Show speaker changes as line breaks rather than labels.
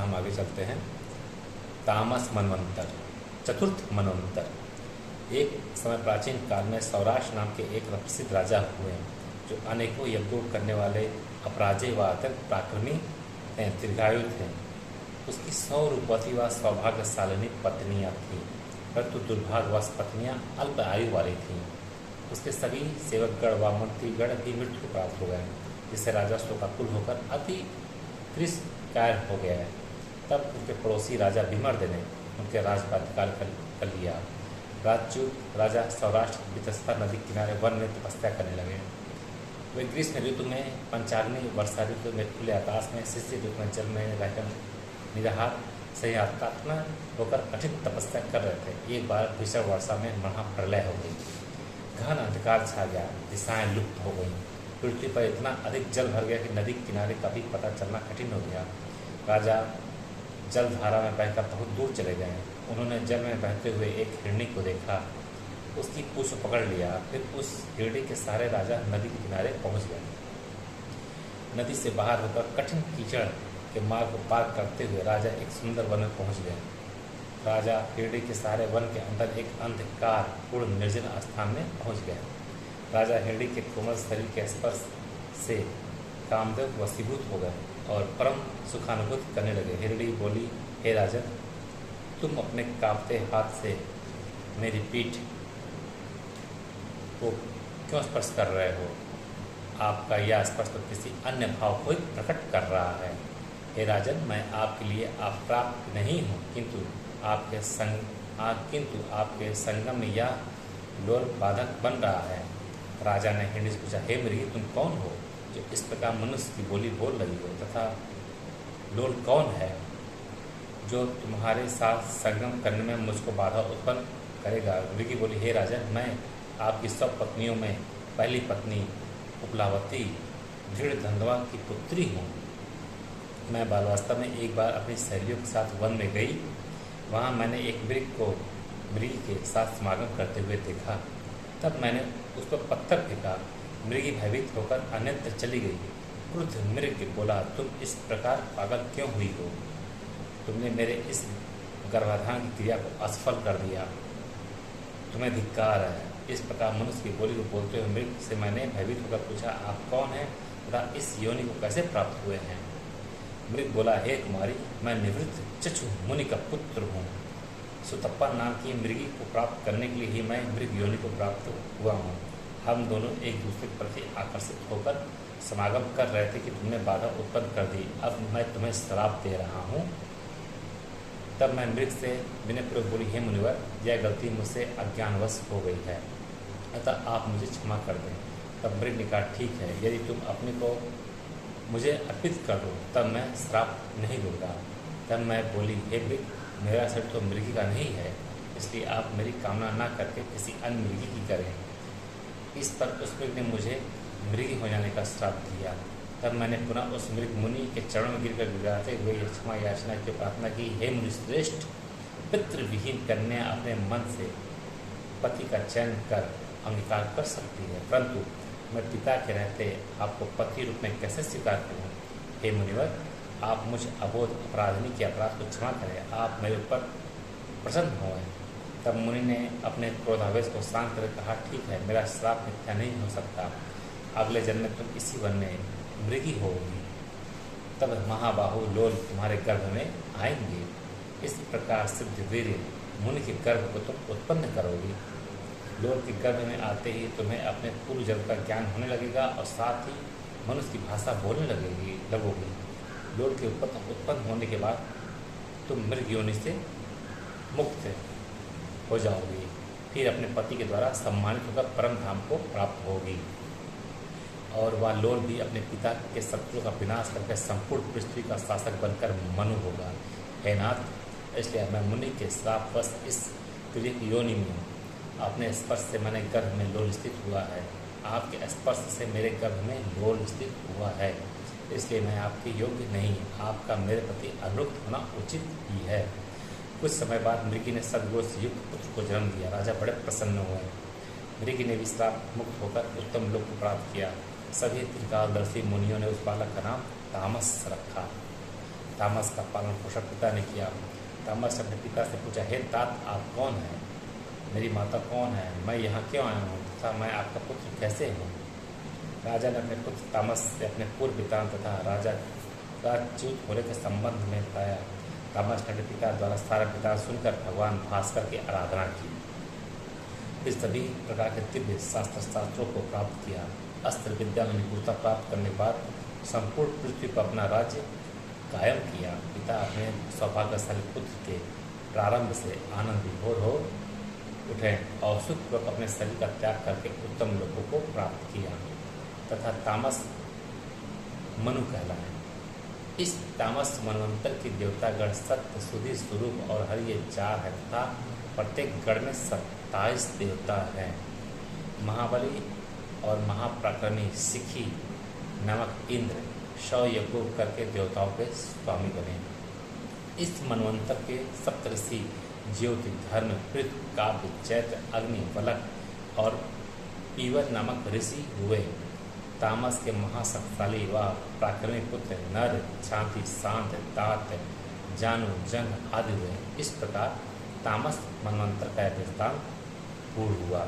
हम आगे चलते हैं। तामस मनवंतर, चतुर्थ मनवंतर। एक समय प्राचीन काल में सौराष्ट्र नाम के एक प्रसिद्ध राजा हुए, जो अनेकों यज्ञों करने वाले अपराजेय व अत्यंत पराक्रमी दीर्घायु थे। उसकी 100 रूपवती व सौभाग्यशालिनी पत्नियां थीं, परंतु दुर्भाग्यवश पत्नियां अल्प आयु वाली थीं। उसके सभी सेवकगण व मंत्रीगण भी मृत्यु प्राप्त हो गए, जिससे राजा शोकाकुल होकर अति कृशकाय हो गया है। तब उनके पड़ोसी राजा विमर्द ने उनके राज्यपाल कर लिया। राजच्युत राजा सौराष्ट्र वितस्ता नदी किनारे वन में तपस्या करने लगे। वे ग्रीष्म ऋतु में पंचाग्नि, वर्षा ऋतु में खुले आकाश में, शिशिर ऋतु में जल में रहकर निराहार संयातात्मा होकर कठिन तपस्या कर रहे थे। एक बार भीषण वर्षा में महाप्रलय हो गई, घन अंधकार छा गया, दिशाएं लुप्त हो गईं। पृथ्वी पर इतना अधिक जल भर गया कि नदी किनारे का भी पता चलना कठिन हो गया। राजा जलधारा में बहकर बहुत दूर चले गए। उन्होंने जल में बहते हुए एक हिरणी को देखा, उसकी पूंछ पकड़ लिया। फिर उस हिरणी के सहारे राजा नदी के किनारे पहुंच गए। नदी से बाहर होकर कठिन कीचड़ के मार्ग को पार करते हुए राजा एक सुंदर वन में पहुंच गए। राजा हिरणी के सहारे वन के अंदर एक अंधकार पूर्ण निर्जन स्थान में पहुंच गए। राजा हिरणी के कोमल शरीर के स्पर्श से कामदेव वशीभूत हो गए और परम सुखानुभूति करने लगे। हिरणी बोली, हे राजन, तुम अपने कांपते हाथ से मेरी पीठ को क्यों स्पर्श कर रहे हो? आपका यह स्पर्श तो किसी अन्य भाव को ही प्रकट कर रहा है। हे राजन, मैं आपके लिए अप्राप्त नहीं हूँ, किंतु आपके संगम में यह लोल बाधक बन रहा है। राजा ने हिरणी से पूछा, हे मृगी, तुम कौन हो जो इस प्रकार मनुष्य की बोली बोल रही हो, तथा लोल कौन है जो तुम्हारे साथ संगम करने में मुझको बाधा उत्पन्न करेगा? मृगी बोली, हे राजन, मैं आपकी सब पत्नियों में पहली पत्नी उपलावती धृढ़धंगवा की पुत्री हूँ। मैं बाल्यावस्था में एक बार अपनी सहेलियों के साथ वन में गई। वहाँ मैंने एक मृगी के साथ समागम करते हुए देखा। तब मैंने उस पर पत्थर फेंका। मृगी भयभीत होकर अन्यत्र चली गई। क्रुद्ध मृग बोला, तुम इस प्रकार पागल क्यों हुई हो? तुमने मेरे इस गर्भाधान की क्रिया को असफल कर दिया, तुम्हें धिक्कार है। इस प्रकार मनुष्य की बोली को बोलते हुए मृग से मैंने भयभीत होकर पूछा, आप कौन हैं तथा इस योनि को कैसे प्राप्त हुए हैं? मृग बोला, हे कुमारी, मैं निवृत्त चक्षु मुनि का पुत्र हूँ। सुतप्पा नाम की मृगी को प्राप्त करने के लिए ही मैं मृग योनि को प्राप्त हुआ हूँ। हम दोनों एक दूसरे के प्रति आकर्षित होकर समागम कर रहे थे कि तुमने बाधा उत्पन्न कर दी। अब मैं तुम्हें श्राप दे रहा हूँ। तब मैं मृग से विनयपूर्वक बोली, हे मुनिवर, यह गलती मुझसे अज्ञानवश हो गई है, अतः आप मुझे क्षमा कर दें। तब मृग ने कहा, ठीक है, यदि तुम अपने को मुझे अर्पित कर दो तब मैं श्राप नहीं दूंगा। तब मैं बोली, हे मृग, मेरा शरीर तो मृगी का नहीं है, इसलिए आप मेरी कामना न करके किसी अन्य मृगी की करें। इस पर उस मृग ने मुझे मृगी हो जाने का श्राप दिया। तब मैंने पुनः उस मृग मुनि के चरणों में गिरकर गिराते हुए क्षमा याचना की प्रार्थना की, हे मुनिश्रेष्ठ, पितृविहीन कन्या अपने मन से पति का चयन कर अंगीकार कर सकती है, परंतु मैं पिता के रहते आपको पति रूप में कैसे स्वीकार करूँ? हे मुनिवर, आप मुझ अबोध अपराधिनी के अपराध को क्षमा करें, आप मेरे ऊपर प्रसन्न हों। तब मुनि ने अपने क्रोधावेश को शांत कर कहा, ठीक है, मेरा श्राप मिथ्या नहीं हो सकता। अगले जन्म में तुम इसी वन में मृगी होगी। तब महाबाहु लोल तुम्हारे गर्भ में आएंगे। इस प्रकार सिद्ध वीर्य मुनि के गर्भ को तुम उत्पन्न करोगी। लोल के गर्भ में आते ही तुम्हें अपने पूर्व जन्म का ज्ञान होने लगेगा और साथ ही मनुष्य की भाषा बोलने लगोगी। लोल के उत्पन्न होने के बाद तुम मृग योनि से मुक्त हो जाओगी। फिर अपने पति के द्वारा सम्मानित होकर परम धाम को प्राप्त होगी और वह लोल भी अपने पिता के शत्रु का विनाश करके संपूर्ण पृथ्वी का शासक बनकर मनु होगा। हे नाथ, इसलिए मैं मुनि के श्रापवश इस पीड़ित योनि में अपने स्पर्श से मैंने गर्भ में लोल स्थित हुआ है। आपके स्पर्श से मेरे गर्भ में लोल स्थित हुआ है, इसलिए मैं आपके योग्य नहीं। आपका मेरे प्रति अनुरक्त होना उचित ही है। कुछ समय बाद मृगी ने सद्गुण से युक्त पुत्र को जन्म दिया। राजा बड़े प्रसन्न हुए। मृगी ने भी श्राप मुक्त होकर उत्तम लोक को प्राप्त किया। सभी त्रिकालदर्शी मुनियों ने उस बालक का नाम तामस रखा। तामस का पालन पोषण पिता ने किया। तामस ने अपने पिता से पूछा, हे तात, आप कौन हैं? मेरी माता कौन है? मैं यहाँ क्यों आया हूँ तथा मैं आपका पुत्र कैसे हूँ? राजा ने अपने पुत्र तामस से अपने पूर्व वृत्तांत तथा राजा का च्युत होने के संबंध में बताया। तामस ने अपने पिता द्वारा सारा वृत्तांत सुनकर भगवान भास्कर की आराधना की, फिर सभी प्रकार के दिव्य शास्त्रों को प्राप्त किया। अस्त्र विद्या में निपुणता प्राप्त करने के बाद संपूर्ण पृथ्वी पर अपना राज्य कायम किया। पिता अपने सौभाग्यशाली पुत्र के प्रारंभ से आनंद विभोर हो उठे और सुखपूर्वक अपने शरीर का त्याग करके उत्तम लोगों को प्राप्त किया तथा तामस मनु कहलाए। इस तामस मनवंतर की देवतागण सत्य, सुधि, स्वरूप और हरि 4 है तथा प्रत्येक गण में 27 देवता हैं। महाबली और महापराक्रमी सिखी नामक इंद्र 100 यज्ञों करके देवताओं के स्वामी बने। इस मनवंतर के सप्तऋषि ज्योति, धर्म, पृथ्वी, काव्य, चैत्र, अग्नि, वलक और पीवर नामक ऋषि हुए। तामस के महाशक्तिशाली व पराक्रमी पुत्र नर, शांति, शांत, तात, जानु, जंग आदि हुए। इस प्रकार तामस मनवंतर का वृत्तांत पूर्ण हुआ।